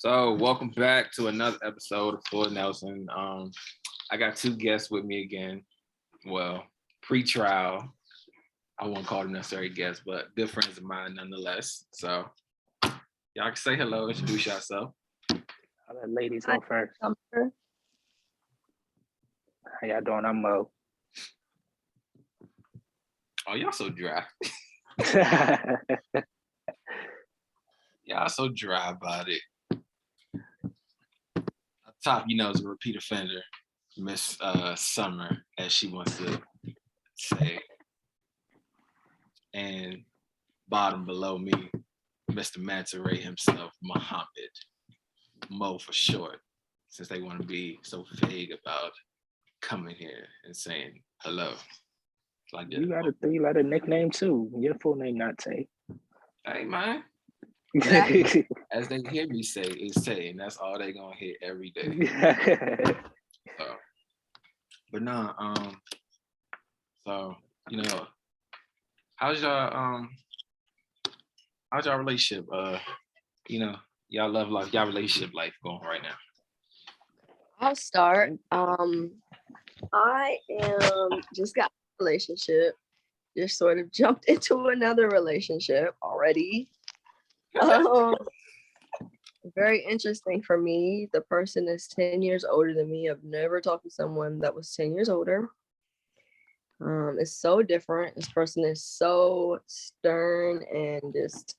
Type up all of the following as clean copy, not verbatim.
So welcome back to another episode of Floyd Nelson. I got two guests with me again. Well, pre-trial. I won't call them necessarily guests, but good friends of mine nonetheless. So y'all can say hello, introduce yourself. I'll let ladies go first. How y'all doing? I'm Mo. Oh, y'all so dry. Y'all so dry about it. Up top, is a repeat offender, Miss Summer, as she wants to say. And bottom below me, Mr. Manta Ray himself, Muhammad. Mo for short, since they want to be so vague about coming here and saying hello. Like you got a 3-letter nickname too. Your full name not Tay. Hey man. As they hear me say, it's Tay, and that's all they gonna hear every day. So, but nah, so how's y'all relationship? Y'all love life, y'all relationship life going right now? I'll start. I just got a relationship. Just sort of jumped into another relationship already. Very interesting for me. The person is 10 years older than me. I've never talked to someone that was 10 years older. It's so different. This person is so stern and just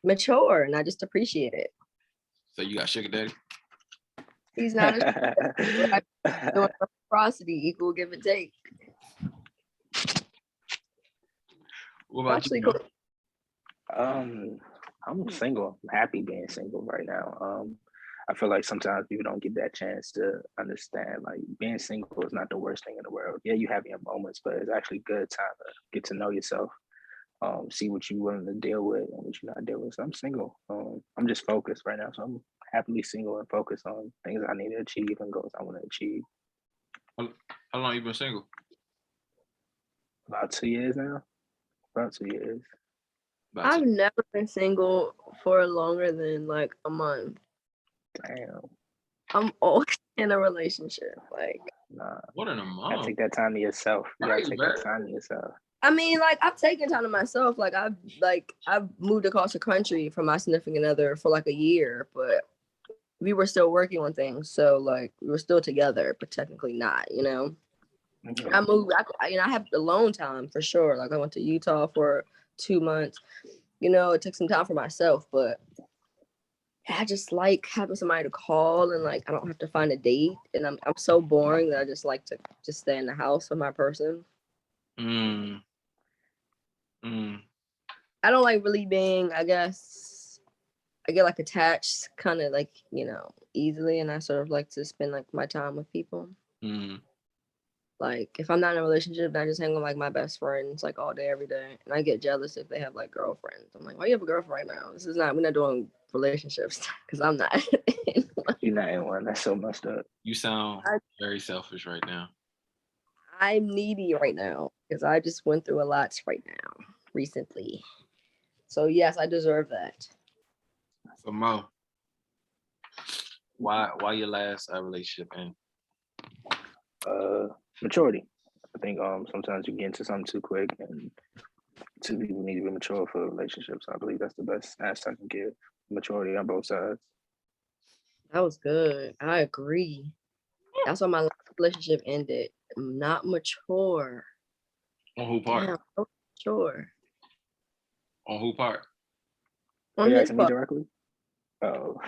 mature, and I just appreciate it. So you got sugar daddy? He's not a reciprocity, equal give and take. What about actually you? Cool. I'm single. I'm happy being single right now. I feel like sometimes people don't get that chance to understand, like, being single is not the worst thing in the world. Yeah, you have your moments, but it's actually good time to get to know yourself, see what you're willing to deal with and what you're not dealing with. So I'm single. I'm just focused right now. So I'm happily single and focused on things I need to achieve and goals I want to achieve. How long you been single? About 2 years now. About 2 years. I've never been single for longer than like a month. Damn. I'm always in a relationship. Like, nah. What in a month? You gotta take that time to yourself. You gotta take that time to yourself. I mean, like, I've taken time to myself. Like, I've moved across the country from my significant other for like a year, but we were still working on things. So like, we were still together, but technically not. Mm-hmm. I moved. I have alone time for sure. Like, I went to Utah for 2 months. It took some time for myself, but I just like having somebody to call, and like I don't have to find a date, and I'm so boring that I just like to just stay in the house with my person. I don't like really being, I guess, I get like attached kind of like, easily, and I sort of like to spend like my time with people. Like, if I'm not in a relationship, I just hang with like my best friends like all day, every day. And I get jealous if they have like girlfriends. I'm like, why you have a girlfriend right now? We're not doing relationships, because I'm not. You're not in one. That's so messed up. You sound very selfish right now. I'm needy right now because I just went through a lot right now recently. So yes, I deserve that. So Mo, why your last relationship end? Maturity. I think sometimes you get into something too quick, and two people need to be mature for relationships. I believe that's the best answer I can give. Maturity on both sides. That was good. I agree. That's why my last relationship ended. I'm not mature. On who part? Damn, I'm mature. On who part? On you his asking part. me directly? Oh.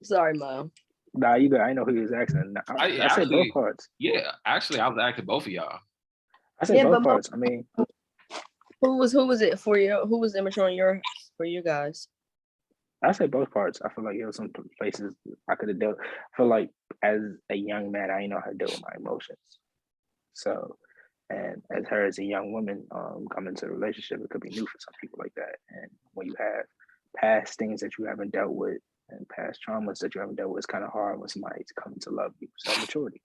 Sorry, Mom. Nah, you good. I know who he was asking. I said both parts. Yeah, actually, I was asking both of y'all. I said both parts. I mean, who was it for you? Who was immature for you guys? I said both parts. I feel like there were some places I could have dealt. I feel like as a young man, I didn't know how to deal with my emotions. So, and as her as a young woman, coming into a relationship, it could be new for some people like that. And when you have past things that you haven't dealt with and past traumas that you haven't dealt with, it's kind of hard when somebody's coming to love you. So maturity,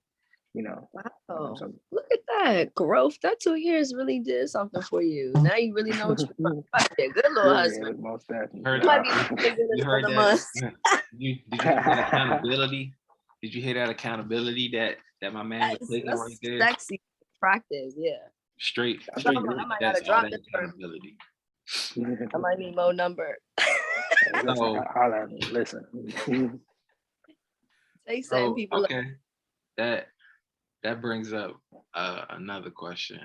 Wow. Look at that growth. That 2 years really did something for you. Now you really know what you're about. Good little husband. Most definitely. You heard that? Did you hear that accountability? Did you hear that accountability that my man was taking right there? Sexy, attractive, yeah. Straight. I might gotta That's all drop that this accountability. I might need Mo number. Listen. They send people. Okay, that brings up another question.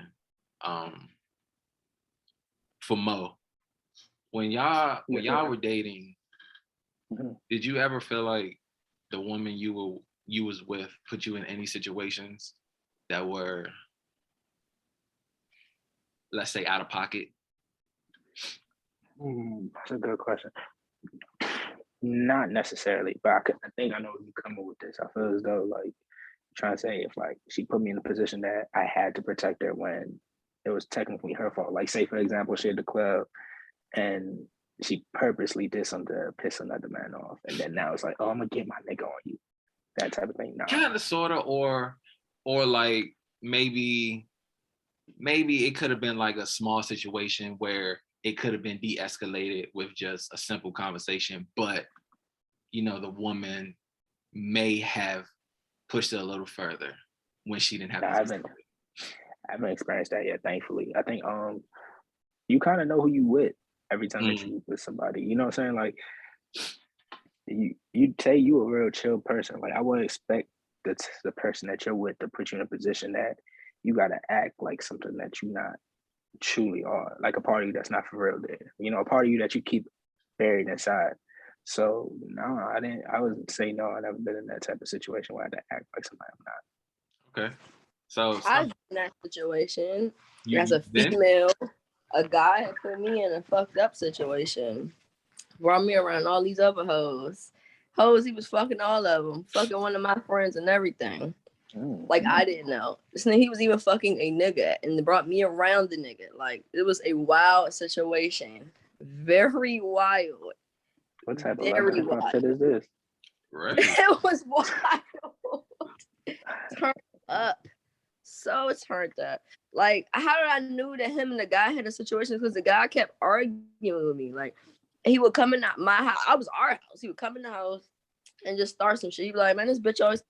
For Mo, when y'all were dating, did you ever feel like the woman you was with put you in any situations that were, let's say, out of pocket? That's a good question. Not necessarily, but I think I know where you're coming with this. I feel as though like trying to say if like she put me in a position that I had to protect her when it was technically her fault. Like say for example, she had the club and she purposely did something to piss another man off, and then now it's like, oh, I'm gonna get my nigga on you, that type of thing. Nah. Kind of, sort of, or like maybe it could have been like a small situation where it could have been de-escalated with just a simple conversation, but the woman may have pushed it a little further when she didn't have. I haven't experienced that yet, thankfully. I think you kind of know who you with every time that you with somebody. You know what I'm saying? Like you say you a real chill person. Like I wouldn't expect the person that you're with to put you in a position that you gotta act like something that you not truly are, like a part of you that's not for real there. A part of you that you keep buried inside. So no, I would say no, I've never been in that type of situation where I had to act like somebody I'm not. Okay. So I've been in that situation. As a been? female, a guy had put me in a fucked up situation. Brought me around all these other hoes. He was fucking all of them. Fucking one of my friends and everything. Like I didn't know. He was even fucking a nigga and brought me around the nigga. Like it was a wild situation. Very wild. What type of shit is this? Right. It was wild. Turned up. So turned up. Like, how did I knew that him and the guy had a situation? Because the guy kept arguing with me. Like, he would come in my house. I was our house. He would come in the house and just start some shit. He'd be like, man, this bitch always.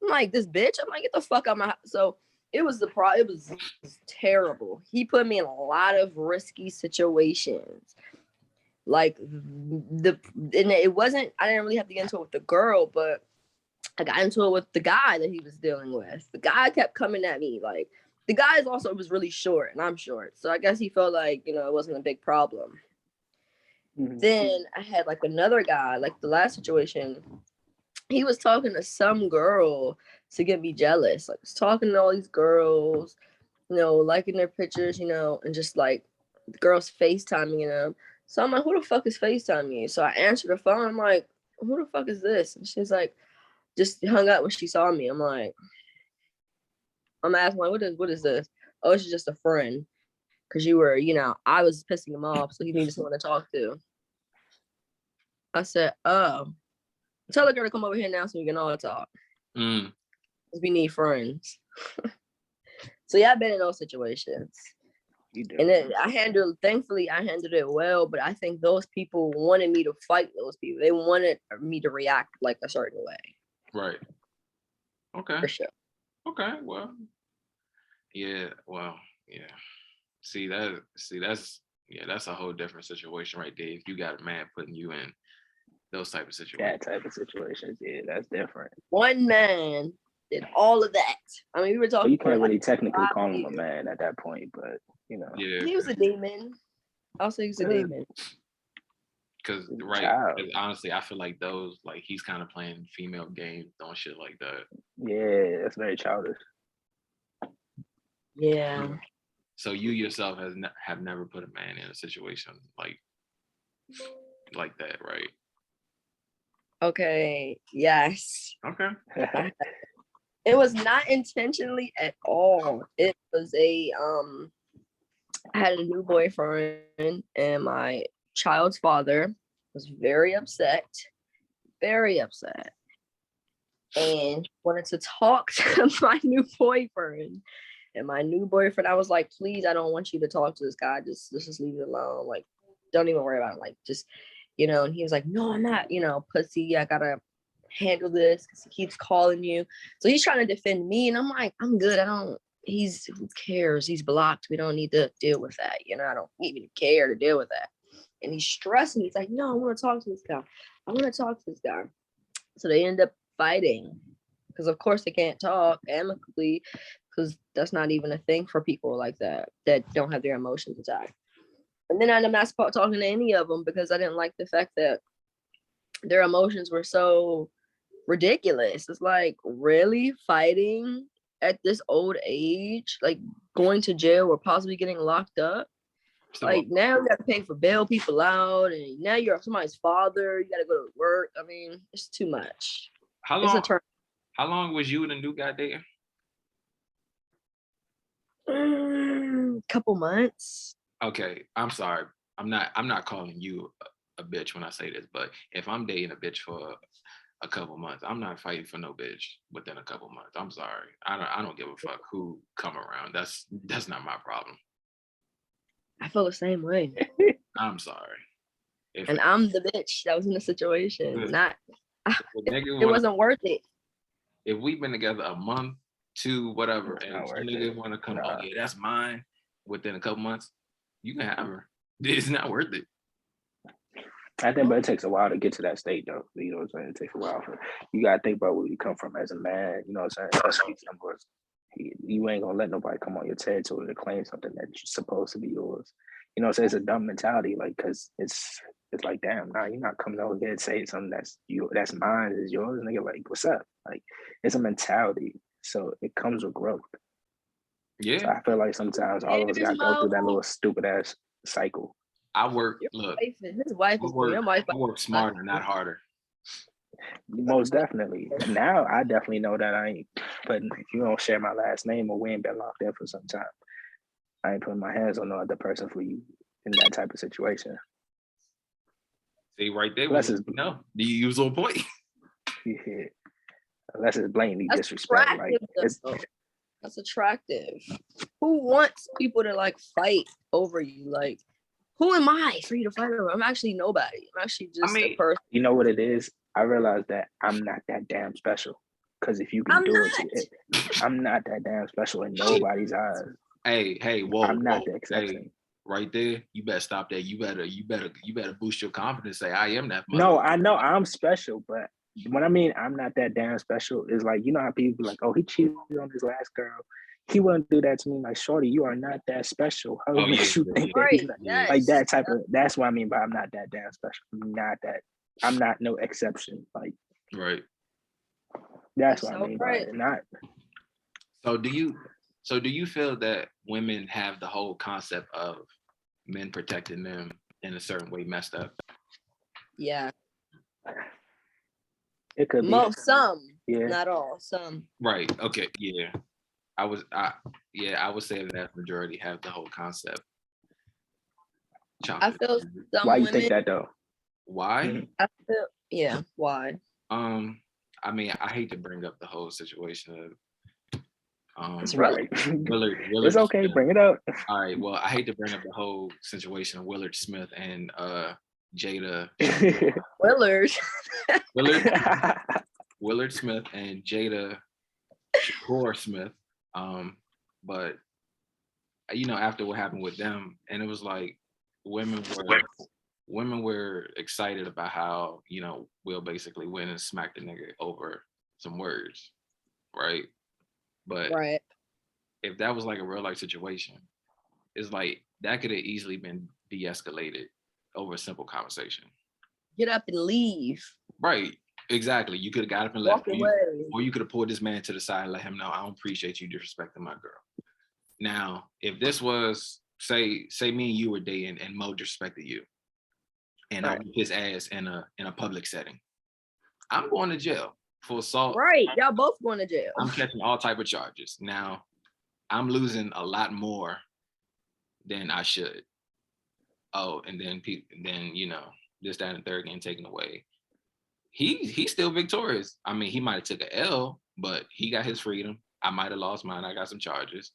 I'm like, this bitch? I'm like, get the fuck out of my house. So it was it was terrible. He put me in a lot of risky situations. Like and it wasn't, I didn't really have to get into it with the girl, but I got into it with the guy that he was dealing with. The guy kept coming at me. Like the guy was really short and I'm short. So I guess he felt like, it wasn't a big problem. Then I had like another guy, like the last situation, he was talking to some girl to get me jealous. Like, was talking to all these girls, liking their pictures, and just like the girls FaceTiming them. So I'm like, who the fuck is FaceTiming you? So I answered the phone. I'm like, who the fuck is this? And she's like, just hung up when she saw me. I'm asking, like, what is this? Oh, it's just a friend. Because you were, I was pissing him off. So he needed someone to talk to. I said, oh. Tell the girl to come over here now so we can all talk. Because we need friends. So yeah, I've been in those situations. And then thankfully I handled it well, but I think those people wanted me to fight those people. They wanted me to react like a certain way. Right. Okay. For sure. Okay, well. Yeah, well, yeah. That's a whole different situation right there. If you got a man putting you in those type of situations. That type of situations, yeah, that's different. One man did all of that. I mean, we were talking. Well, you can't really technically call him a man at that point, but Yeah, he was a demon. I'll say he was a demon. Because honestly, I feel like those, like, he's kind of playing female games on shit like that. Yeah, that's very childish. Yeah. So you yourself have never put a man in a situation like that, right? Okay. Yes. Okay. It was not intentionally at all. It was I had a new boyfriend and my child's father was very upset, and wanted to talk to my new boyfriend. And my new boyfriend, I was like, please, I don't want you to talk to this guy. Just leave it alone. Like, don't even worry about it. Like, just, you know, and he was like, no, I'm not, you know, pussy. I gotta handle this because he keeps calling you. So he's trying to defend me, and I'm like, I'm good. I don't. Who cares? He's blocked. We don't need to deal with that. You know, I don't even care to deal with that. And he's stressing. He's like, no, I want to talk to this guy. I want to talk to this guy. So they end up fighting because, of course, they can't talk amicably because that's not even a thing for people like that don't have their emotions intact. And then I ended up not talking to any of them because I didn't like the fact that their emotions were so ridiculous. It's like, really fighting at this old age, like going to jail or possibly getting locked up. So, Like now you got to pay for bail people out, and now you're somebody's father. You got to go to work. I mean, it's too much. how It's long? a turn. How long was you and the new guy dating? Couple months. Okay, I'm sorry. I'm not calling you a bitch when I say this, but if I'm dating a bitch for a couple months, I'm not fighting for no bitch within a couple months. I'm sorry. I don't give a fuck who come around. That's not my problem. I feel the same way. I'm sorry. And I'm the bitch that was in the situation. Not. It wasn't worth it. If we've been together a month, two, whatever, It's and not some worth nigga it. want to come, Nah. oh yeah, that's mine. Within a couple months, you can have her. It's not worth it. I think, but it takes a while to get to that state, though. You know what I'm saying? It takes a while you gotta think about where you come from as a man. You know what I'm saying? You ain't gonna let nobody come on your territory to claim something that's supposed to be yours. You know what I'm saying? It's a dumb mentality, like, cause it's like, damn, nah, you're not coming over here and saying something that's mine is yours, nigga. Like, what's up? Like, it's a mentality, so it comes with growth. Yeah. So I feel like sometimes all of us gotta go through that little stupid ass cycle. I work. Look, his wife is your wife. I work smarter, not harder. Most definitely. Now I definitely know that I ain't putting, if you don't share my last name or we ain't been locked in for some time, I ain't putting my hands on no other person for you in that type of situation. See, right there. No, do you use on point? Yeah. Unless it's blatantly That's disrespect. Like, that's attractive. Who wants people to like fight over you? Like, who am I for you to fight over? I'm actually nobody. I'm actually just a person. You know what it is? I realized that I'm not that damn special. Because if you can do it, I'm not that damn special in nobody's eyes. Hey, whoa, I'm not the exception. Hey, right there, you better stop that. You better boost your confidence. Say, I am that. No, I know I'm special, but what I mean, I'm not that damn special is like, you know how people be like, oh, he cheated on his last girl. He wouldn't do that to me. Like, shorty, you are not that special. How makes you think that he's not, like that type of? That's what I mean by I'm not that damn special. I'm not no exception. Like, right. That's what I mean by it. Not. So do you feel that women have the whole concept of men protecting them in a certain way messed up? Yeah. It could be. Some. Yeah. Not all. Some. Right. Okay. Yeah. I would say that majority have the whole concept. I feel some Why you women, think that though? Why? I feel why? I mean, I hate to bring up the whole situation of It's right. Willard it's okay, Smith. Bring it up. All right. Well, I hate to bring up the whole situation of Willard Smith and Jada. Willard Smith and Jada Shakur Smith. But you know, after what happened with them, and it was like women were excited about how, you know, Will basically went and smacked the nigga over some words, right? But if that was like a real life situation, it's like that could have easily been de-escalated over a simple conversation. Get up and leave. Right. Exactly. You could have got up and left, or you could have pulled this man to the side and let him know, I don't appreciate you disrespecting my girl. Now, if this was say me and you were dating and Mo disrespected you, and I whipped his ass in a public setting, I'm going to jail for assault. Right. Y'all both going to jail. I'm catching all type of charges. Now, I'm losing a lot more than I should. Oh, and then you know, this, that, and the third getting taken away. He's still victorious. I mean, he might have took an L, but he got his freedom. I might have lost mine. I got some charges.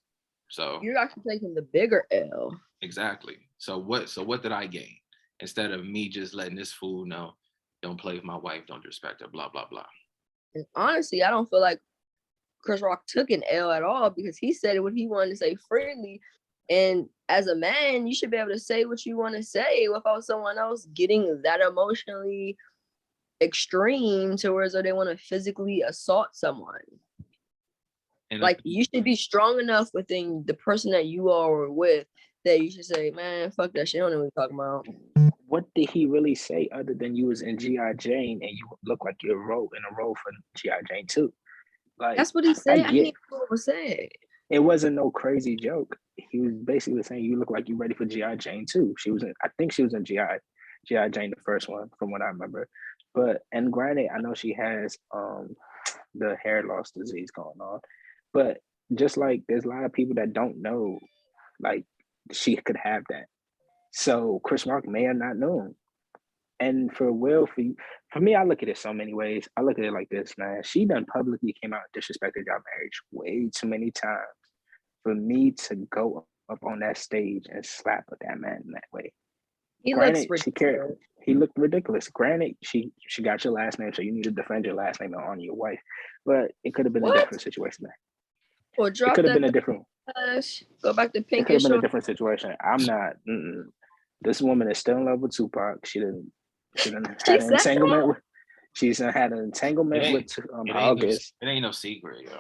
So you're actually taking the bigger L. Exactly. So what did I gain? instead of me just letting this fool know, don't play with my wife, don't disrespect her, blah, blah, blah. And honestly, I don't feel like Chris Rock took an L at all because he said what he wanted to say freely. And as a man, you should be able to say what you want to say without someone else getting that emotionally extreme to where they want to physically assault someone. And like, you should be strong enough within the person that you are with that you should say, man, fuck that shit. I don't know what you're talking about. What did he really say other than you was in G.I. Jane and you look like you're in a role for G.I. Jane too? Like, that's what he said. I get can't know what was said. it wasn't no crazy joke. He was basically saying you look like you ready for G.I. Jane too. I think she was in G.I. Jane, the first one, from what I remember. But, and granted, I know she has the hair loss disease going on. But just like there's a lot of people that don't know, like, she could have that. So Chris Rock may have not known. And for Will, for me, I look at it so many ways. I look at it like this, man. She done publicly came out and disrespected our marriage way too many times for me to go up on that stage and slap at that man in that way. He Granted, looks she cared. He looked ridiculous. Granted, she got your last name, so you need to defend your last name and honor your wife. But it could have been a different situation. Well, it could have been a different. Go back to Pink. It could have been a different situation. I'm not. This woman is still in love with Tupac. She didn't had an entanglement with. She's had an entanglement with August. It ain't no secret, yo.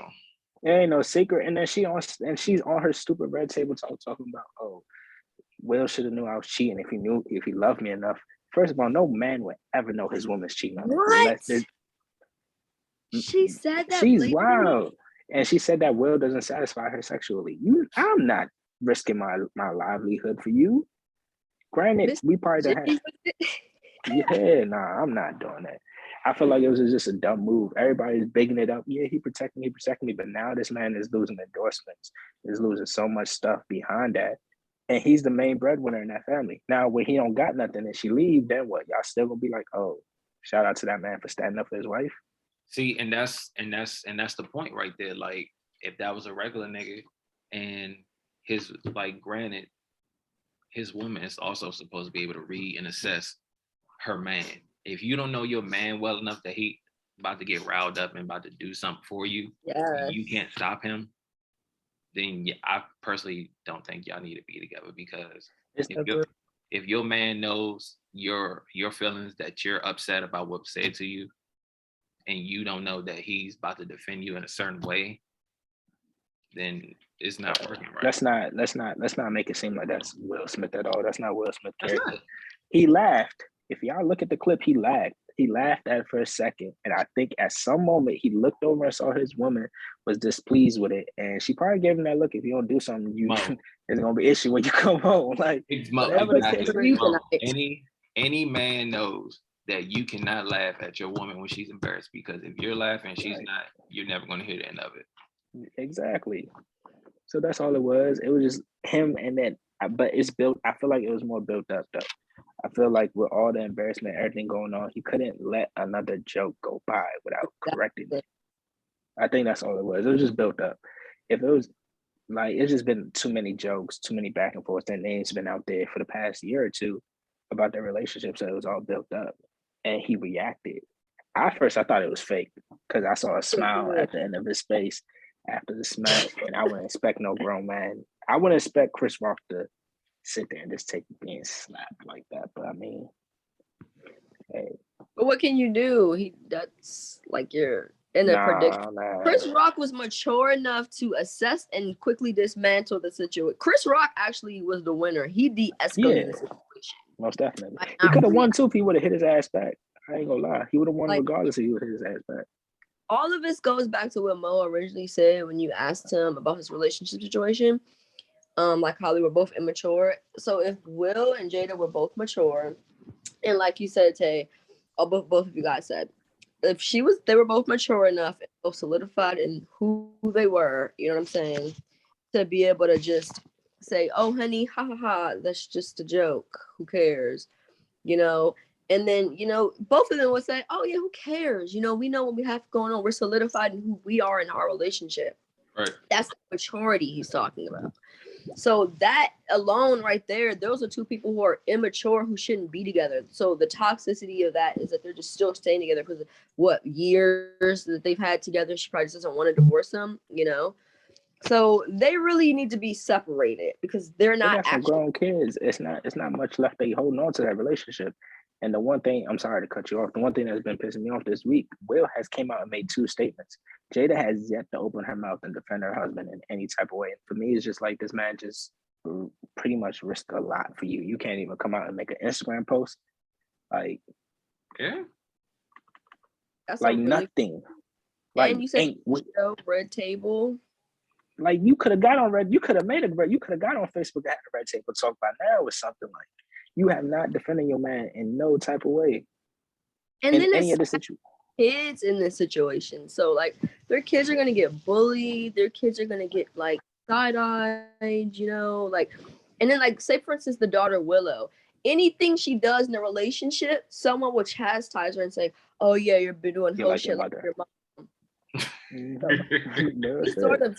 It ain't no secret. And then she's on her stupid red table talking about, oh, Will should have knew I was cheating if he loved me enough. First of all, no man would ever know his woman's cheating on him. What? She said that. She's wild. And she said that Will doesn't satisfy her sexually. I'm not risking my livelihood for you. Granted, we probably don't have. Yeah, nah, I'm not doing that. I feel like it was just a dumb move. Everybody's bigging it up. Yeah, he protected me. But now this man is losing endorsements. He's losing so much stuff behind that. And he's the main breadwinner in that family. Now, when he don't got nothing and she leave, then what? Y'all still gonna be like, oh, shout out to that man for standing up for his wife? See, and that's the point right there. Like, if that was a regular nigga and his, like, granted, his woman is also supposed to be able to read and assess her man. If you don't know your man well enough that he about to get riled up and about to do something for you, and you can't stop him, then I personally don't think y'all need to be together, because if your man knows your feelings, that you're upset about what was said to you, and you don't know that he's about to defend you in a certain way, then it's not working right. Let's not make it seem like that's Will Smith at all. That's not Will Smith's character. He laughed. If y'all look at the clip, he laughed. He laughed at it for a second. And I think at some moment he looked over and saw his woman was displeased with it. And she probably gave him that look. If you don't do something, there's gonna be an issue when you come home. Like, any man knows that you cannot laugh at your woman when she's embarrassed, because if you're laughing, she's not, you're never gonna hear the end of it. Exactly. So that's all it was. It was just him, and then, but it's built. I feel like it was more built up though. I feel like with all the embarrassment, everything going on, he couldn't let another joke go by without correcting it. I think that's all it was. It was just built up. If it was like, it's just been too many jokes, too many back and forth, and names been out there for the past year or two about their relationship, so it was all built up. And he reacted. At first, I thought it was fake because I saw a smile at the end of his face after the smack, and I wouldn't expect no grown man. I wouldn't expect Chris Rock to sit there and just take being slapped like that. But I mean, hey. But what can you do? That's like you're in a prediction. Chris Rock was mature enough to assess and quickly dismantle the situation. Chris Rock actually was the winner. He de-escalated the situation. Most definitely. He could have won too if he would have hit his ass back. I ain't gonna lie. He would have won regardless if he would have hit his ass back. All of this goes back to what Mo originally said when you asked him about his relationship situation. Like how they were both immature. So if Will and Jada were both mature, and like you said, Tay, or both of you guys said, if they were both mature enough and both solidified in who they were, you know what I'm saying, to be able to just say, oh honey, ha ha ha, that's just a joke. Who cares? You know, and then, you know, both of them would say, oh yeah, who cares? You know, we know what we have going on. We're solidified in who we are in our relationship. Right. That's the maturity he's talking about. So that alone right there, those are two people who are immature who shouldn't be together. So the toxicity of that is that they're just still staying together because of what years that they've had together. She probably just doesn't want to divorce them, you know. So they really need to be separated because they're They not got some actually. grown kids. It's not much left they holding on to that relationship. And the one thing, I'm sorry to cut you off, the one thing that's been pissing me off this week, Will has came out and made two statements. Jada has yet to open her mouth and defend her husband in any type of way. And for me, it's just like this man just pretty much risked a lot for you. You can't even come out and make an Instagram post. Like, Yeah. That's like a really. nothing. Like, And you said ain't red table. like you could have got on red, you could have made it, you could have got on Facebook and had a red table talk by now or something. Like, you have not defended your man in no type of way. And in then any it's of the situation. kids in this situation. So like their kids are gonna get bullied, their kids are gonna get like side-eyed, you know, like, and then like say for instance the daughter Willow, anything she does in a relationship, someone will chastise her and say, oh yeah, you've been doing You're whole like your shit like mother. your mom. That's It's sort it. of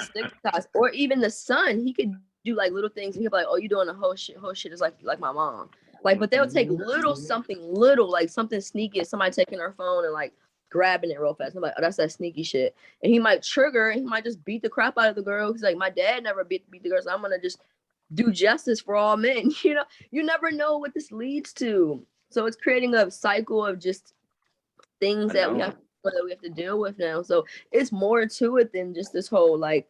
stigmatized. Or even the son, he could do like little things and he'll be like, oh, you doing a whole shit is like my mom. Like, but they'll take something little, like something sneaky, somebody taking her phone and like grabbing it real fast. I'm like, oh, that's that sneaky shit. And he might trigger and he might just beat the crap out of the girl. He's like, my dad never beat the girl, so I'm gonna just do justice for all men. You know, you never know what this leads to. So it's creating a cycle of just things that we have to deal with now. So it's more to it than just this whole like,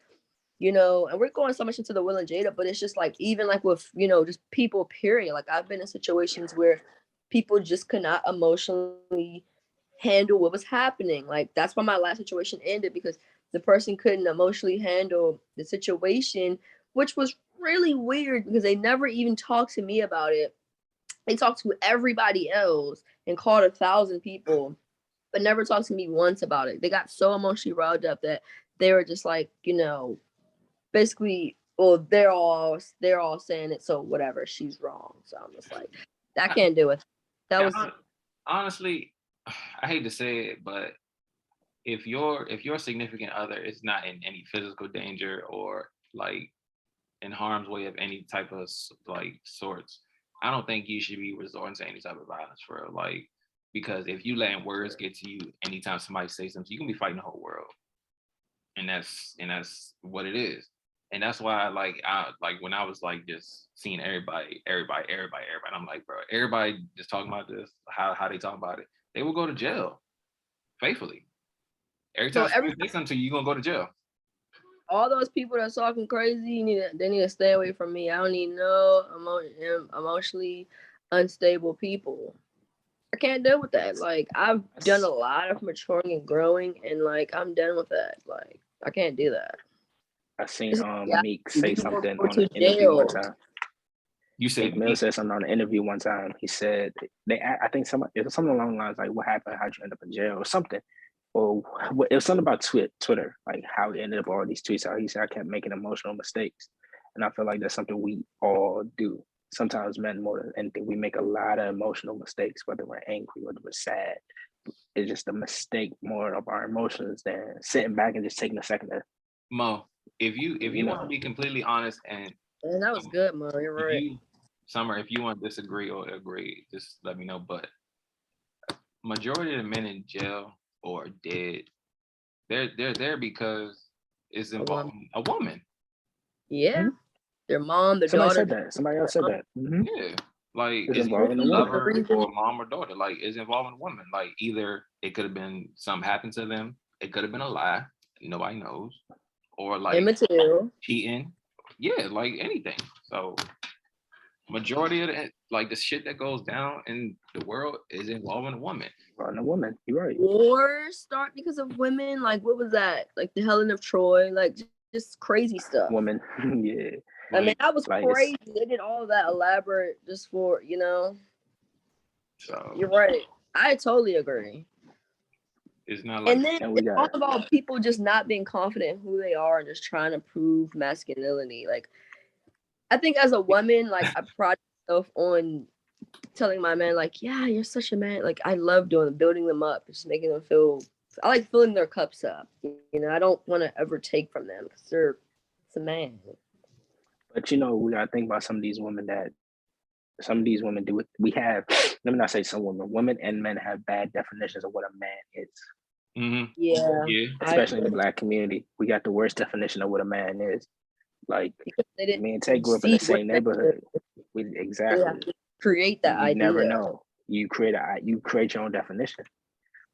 you know, and we're going so much into the Will and Jada, but it's just like even like with, you know, just people period. Like I've been in situations where people just could not emotionally handle what was happening. Like that's why my last situation ended, because the person couldn't emotionally handle the situation, which was really weird because they never even talked to me about it. They talked to everybody else and called 1,000 people, but never talked to me once about it. They got so emotionally riled up that they were just like, you know, basically, well, they're all saying it, so whatever, she's wrong. So I'm just like, I can't do it. That was honestly, I hate to say it, but if your significant other is not in any physical danger or like in harm's way of any type of like sorts, I don't think you should be resorting to any type of violence for real. Like, because if you letting words get to you anytime somebody says something, you can be fighting the whole world. And that's what it is. And that's why I like when I was like just seeing everybody, I'm like, bro, everybody just talking about this, how they talk about it, they will go to jail faithfully. Every time somebody say something to you, you're gonna go to jail. All those people that's talking crazy, they need to stay away from me. I don't need no emotionally unstable people. I can't deal with that. Like I've done a lot of maturing and growing, and like I'm done with that. Like I can't do that. I seen Meek say something go on to an interview jail. one time. You said Mill said something on an interview one time. He said I think it was something along the lines like, "What happened? How'd you end up in jail?" or something. Or it was something about Twitter, like how he ended up all these tweets out. He said, "I kept making emotional mistakes," and I feel like that's something we all do. Sometimes men more than anything, we make a lot of emotional mistakes, whether we're angry, whether we're sad. It's just a mistake more of our emotions than sitting back and just taking a second to. Mo, if you want to be completely honest, and that was good, Mo. You're right. Summer, if you want to disagree or agree, just let me know. But majority of the men in jail or dead, they're there because it's involving a woman. Yeah, mm-hmm. Their mom, their Somebody daughter. Said that. Somebody else said that. Mm-hmm. Yeah, like it's involving a lover or mom or daughter. Like it's involving a woman. Like either it could have been something happened to them, it could have been a lie, nobody knows, or like immaterial cheating. Yeah, like anything. So majority of the shit that goes down in the world is involving a woman. Involving a woman, you're right. Wars start because of women. Like what was that? Like the Helen of Troy. Like just crazy stuff. Woman, yeah. I mean, that was like, crazy. They did all of that elaborate just for, you know. So you're right. I totally agree. It's not like, and then it's all about people just not being confident in who they are and just trying to prove masculinity. Like, I think as a woman, like I pride myself on telling my man, like, yeah, you're such a man. Like, I love building them up, just making them feel. I like filling their cups up. You know, I don't want to ever take from them because it's a man. But we gotta think about some of these women do it. We have, let me not say some women and men have bad definitions of what a man is. Mm-hmm. Yeah. Yeah. Especially in the Black community. We got the worst definition of what a man is. Like, Because they didn't me and Tay grew up in the see what same they neighborhood. They have Exactly. to create that You never idea. know. You create your own definition.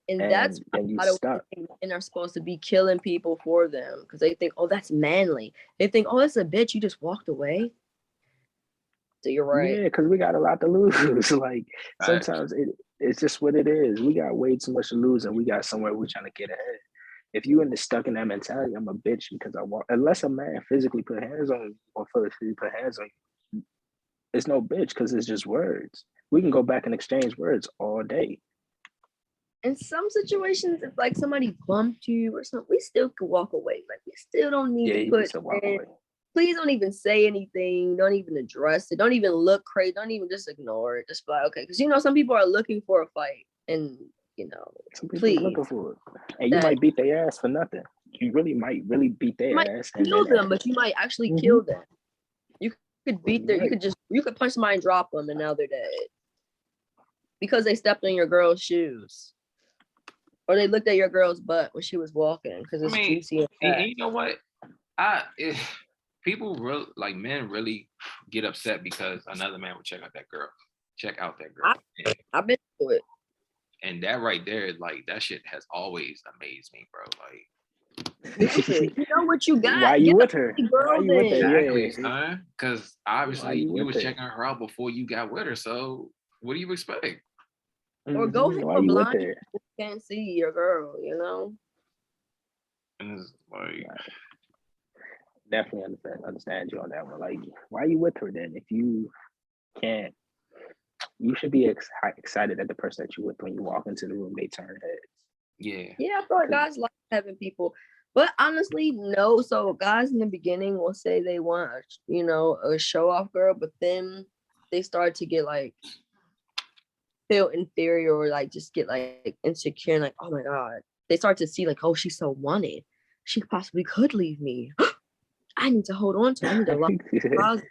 And that's then you why stuck. men are supposed to be killing people for them because they think, oh, that's manly. They think, oh, that's a bitch. You just walked away. So you're right. Yeah, because we got a lot to lose. Like, sometimes it's just what it is. We got way too much to lose, and we got somewhere we're trying to get ahead. If you stuck in that mentality, I'm a bitch because I walk. Unless a man physically put hands on you or physically put hands on you, it's no bitch because it's just words. We can go back and exchange words all day. In some situations, if like somebody bumped you or something, we still could walk away. Like we still don't need to You put. can still walk away. Please don't even say anything. Don't even address it. Don't even look crazy. Don't even just ignore it. Just be like, okay, because some people are looking for a fight, and some people please. are looking for it, and you might beat their ass for nothing. You might really beat their ass and kill them, but you might actually kill them. You could beat their. You could punch somebody and drop them, and now they're dead because they stepped on your girl's shoes. Or they looked at your girl's butt when she was walking because it's juicy. And you know what? People really men really get upset because another man would check out that girl. I've been through it. And that right there, that shit has always amazed me, bro. You know what you got? Why you with her? Why you with her? Exactly, son. Because obviously you was checking her out before you got with her. So what do you expect? Or go hit Why a you blind with her? you can't see your girl, And it's definitely understand you on that one. Like, why are you with her then? If you can't, you should be excited at the person that you with when you walk into the room. They turn heads. Yeah. Yeah, I feel like guys like having people, but honestly, no. So guys in the beginning will say they want, a show off girl, but then they start to get feel inferior or just get insecure and oh my god, they start to see oh, she's so wanted, she possibly could leave me. I need to hold on to her. I need to love.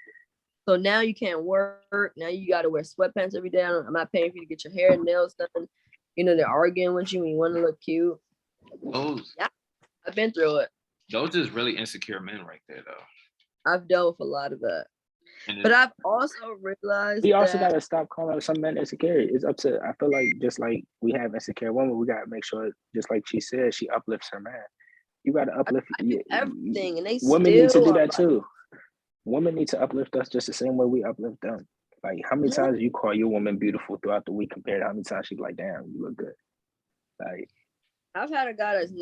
So now you can't work. Now you got to wear sweatpants every day. I'm not paying for you to get your hair and nails done. They're arguing with you when you want to look cute. Yeah, I've been through it. Those is really insecure men right there, though. I've dealt with a lot of that. But I've also realized we also got to stop calling some men insecure. It's up to, I feel like, just like we have insecure women, we got to make sure, just like she said, she uplifts her man. You got to uplift everything, and women need to do that too. Women need to uplift us just the same way we uplift them. Like, how many times you call your woman beautiful throughout the week compared to how many times she's like, damn, you look good. Like, I've had a guy that's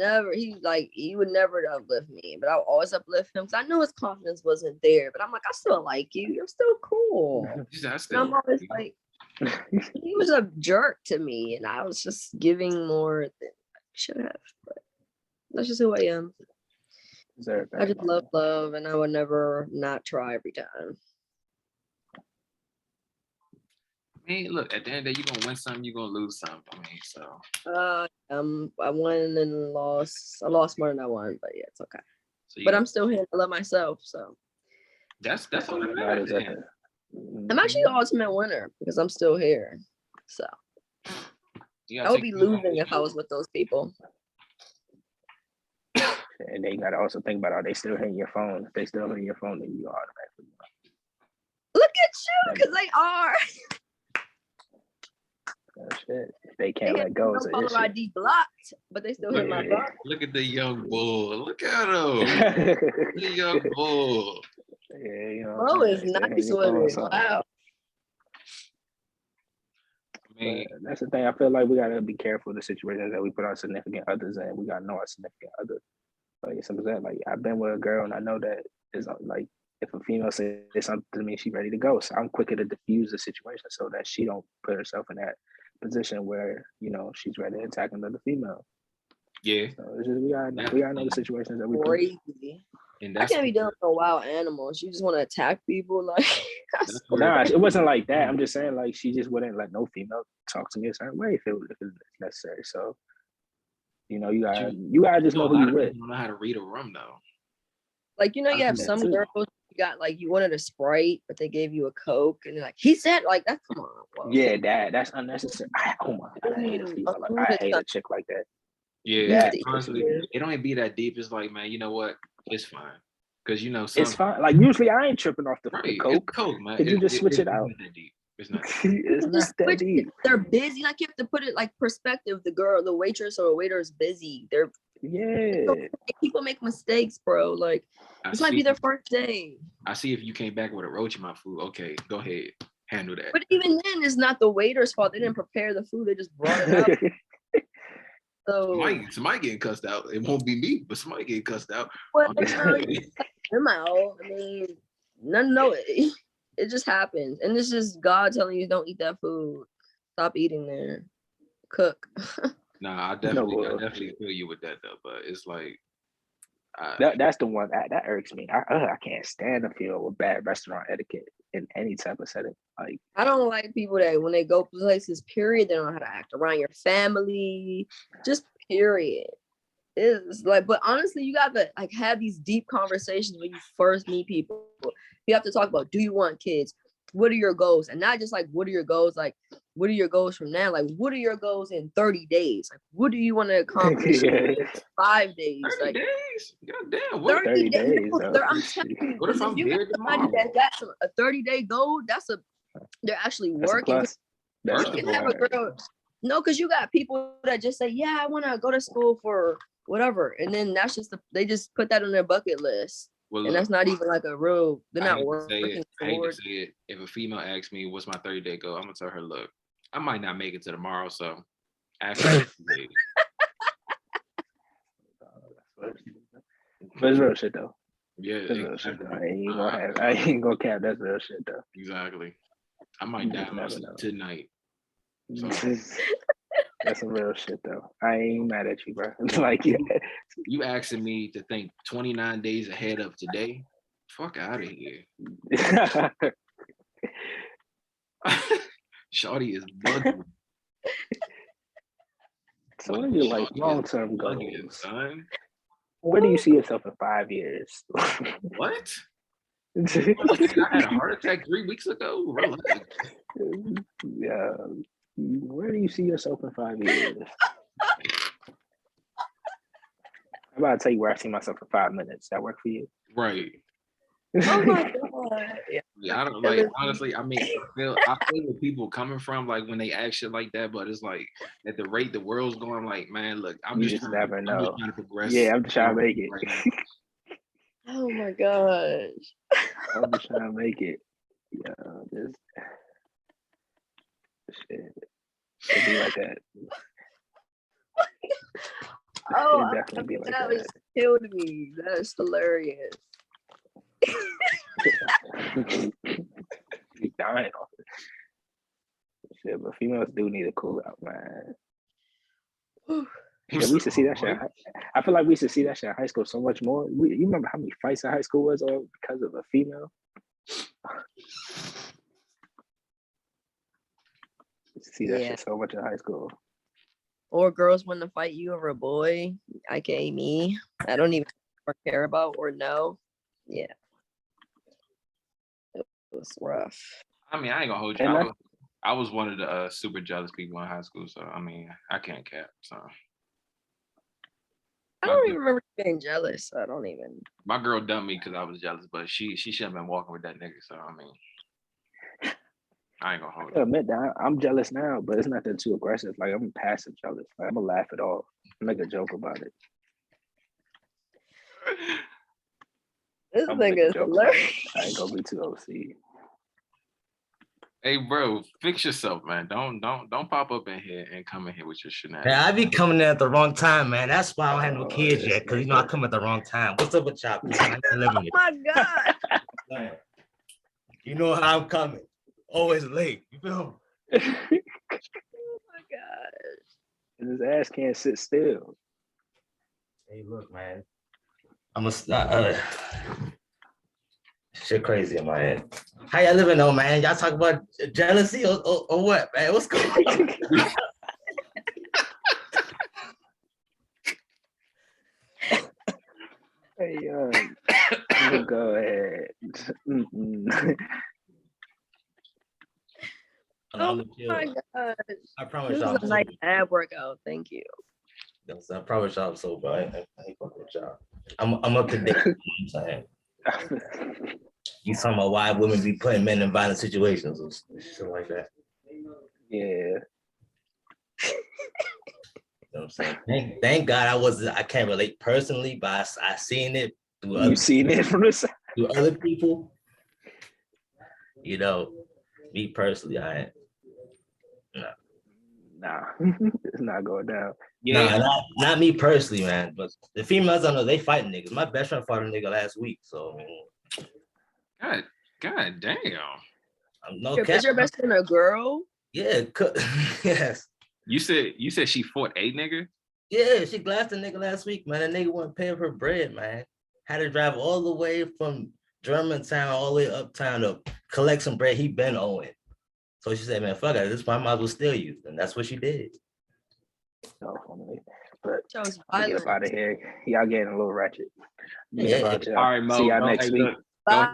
he would never uplift me, but I'll always uplift him because I knew his confidence wasn't there. But I'm like, I still like you. You're still cool. And I'm always he was a jerk to me, and I was just giving more than I should have. But that's just who I am. I just love, and I would never not try every time. I mean, look, at the end of the day, you're gonna win some, you're gonna lose some. I mean, so. I won and lost. I lost more than I won, but yeah, it's okay. So but I'm still here. I love myself, so. That's all that matters. I'm actually the ultimate winner because I'm still here. So. I would be losing if I was with those people. And they gotta also think about, are they still hitting your phone? If they still hitting your phone, then you automatically win. Look at you, because they are. Oh, shit. They can't let go. It's an issue. ID blocked, but they still hit my phone. Look at the young bull. Look at him. The young bull. Yeah, bro is nice with it. Wow. That's the thing. I feel like we gotta be careful of the situations that we put our significant others in. We gotta know our significant other. Like, simple as that. Like, I've been with a girl and I know that it's like, if a female says something to me, she's ready to go. So I'm quicker to diffuse the situation so that she don't put herself in that position where, she's ready to attack another female. Yeah. So it's just, we gotta know the situations that we crazy. I can't be dealing with no wild animals. You just want to attack people, Nah, it wasn't like that. I'm just saying, like, she just wouldn't let no female talk to me a certain way if it's necessary. So, you gotta just know who you with. You don't know how to read a room though. You have some girls you wanted a Sprite, but they gave you a Coke, and they're like, he said like that. Come on, whoa. Yeah, that's unnecessary. Oh my God, I hate a female. Like, I hate a chick like that. Yeah, That honestly, it don't even be that deep. It's like, man, you know what? It's fine. Because, you know, it's fine. Like, usually I ain't tripping off the right, Coke. it's Coke, man. Could you just switch it out? It's not that deep. It's not. It's not that deep. They're busy. Like, you have to put it like perspective. The waitress or waiter is busy. People make mistakes, bro. Like, this might be their first day. I see if you came back with a roach in my food. Okay, go ahead. Handle that. But even then, it's not the waiter's fault. They didn't prepare the food. They just brought it up. So somebody getting cussed out. It won't be me, but somebody getting cussed out. Well, them out. I mean, no, it just happens, and it's just God telling you don't eat that food. Stop eating there. Cook. Nah, I definitely feel you with that though. But it's like that's the one that irks me. I can't stand to feel with bad restaurant etiquette in any type of setting. Like, I don't like people that when they go places, period, they don't know how to act around your family. Just period. It's like, but honestly, you got to like have these deep conversations when you first meet people. You have to talk about, do you want kids? What are your goals? And not just like, what are your goals? Like, what are your goals from now? Like, what are your goals in 30 days? Like, what do you want to accomplish in 5 days? 30 like days? Goddamn, 30 days. I'm telling you, what if I'm there tomorrow? That got a 30-day goal, they're actually working. That's you can have a girl. No, because you got people that just say, yeah, I want to go to school for whatever. And then that's just, they just put that on their bucket list. Well, and that's not even like a real, they're not working. I hate to say it. If a female asks me, what's my 30-day goal? I'm going to tell her, look, I might not make it to tomorrow, so ask her. That's real shit, though. Yeah. That's real shit, though. I ain't gonna cap. That's real shit, though. Exactly. I might die tonight. So. That's some real shit, though. I ain't mad at you, bro. Like, yeah. You asking me to think 29 days ahead of today? Fuck out of here. Shawty is bugging. So what are your like long-term goals? Son? Where do you see yourself in 5 years? What? I had a heart attack 3 weeks ago. Relax. Yeah. Where do you see yourself in 5 years? I'm about to tell you where I see myself in 5 minutes. That work for you? Right. Oh my God. Yeah, I don't like, honestly, I mean, I feel where people coming from, like when they act shit like that, but it's like at the rate the world's going, like, man, look, I'm just trying to progress. Yeah, I'm just trying to make it. Right oh my gosh. I'm just trying to make it. Yeah, this shit. Should be like that. Oh, definitely be like that. Killed me. That's hilarious. He's dying off it. Shit, but females do need to cool out, man. Yeah, we used to see that shit. I feel like we used to see that shit in high school so much more. You remember how many fights in high school was all because of a female? See that shit so much in high school. Or girls want to fight you over a boy, aka me. I don't even care about or know. Yeah. It was rough. I mean, I ain't gonna hold you. I was one of the super jealous people in high school, so I mean, I can't cap. So I don't even remember being jealous. I don't even. My girl dumped me because I was jealous, but she shouldn't have been walking with that nigga. So I mean, I ain't gonna hold you. I admit that I'm jealous now, but it's nothing too aggressive. Like, I'm passive jealous. Like, I'm gonna laugh it off, make a joke about it. This nigga is hilarious. I ain't gonna be too OC. Hey, bro, fix yourself, man. Don't pop up in here and come in here with your shenanigans. Yeah, I be coming in at the wrong time, man. That's why I don't have no kids yet, because I come at the wrong time. What's up with y'all? Oh my God. You know how I'm coming. Always late. You feel me? Oh my gosh. And his ass can't sit still. Hey, look, man. I'm a shit crazy in my head. How y'all living though, man? Y'all talk about jealousy or what, man? What's going on? Hey, Go ahead. Oh my gosh. I promise This y'all. is a nice ab workout. Thank you. I promise y'all I'm sober. I ain't fucking with y'all. I'm up to date. You know what I'm saying? You talking about why women be putting men in violent situations or shit like that. Yeah. You know what I'm saying? Thank God I can't relate personally, but I seen it through You seen it from the side. through other people. You know, me personally, I ain't. Nah, it's not going down. Yeah. Nah, not me personally, man. But the females I know, they fight niggas. My best friend fought a nigga last week, so I mean, God damn. I'm no Is cap. your best friend a girl? Yeah, yes. You said she fought a nigga? Yeah, she glassed a nigga last week, man. The nigga wasn't paying for bread, man. Had to drive all the way from Germantown all the way uptown to collect some bread he been owing. So she said, man, fuck it, this one might as well steal you. And that's what she did. So, but Chose get up violence. out of here. Y'all getting a little ratchet. Yeah. All right, Mo. See y'all Don't- next hey, week. look, don't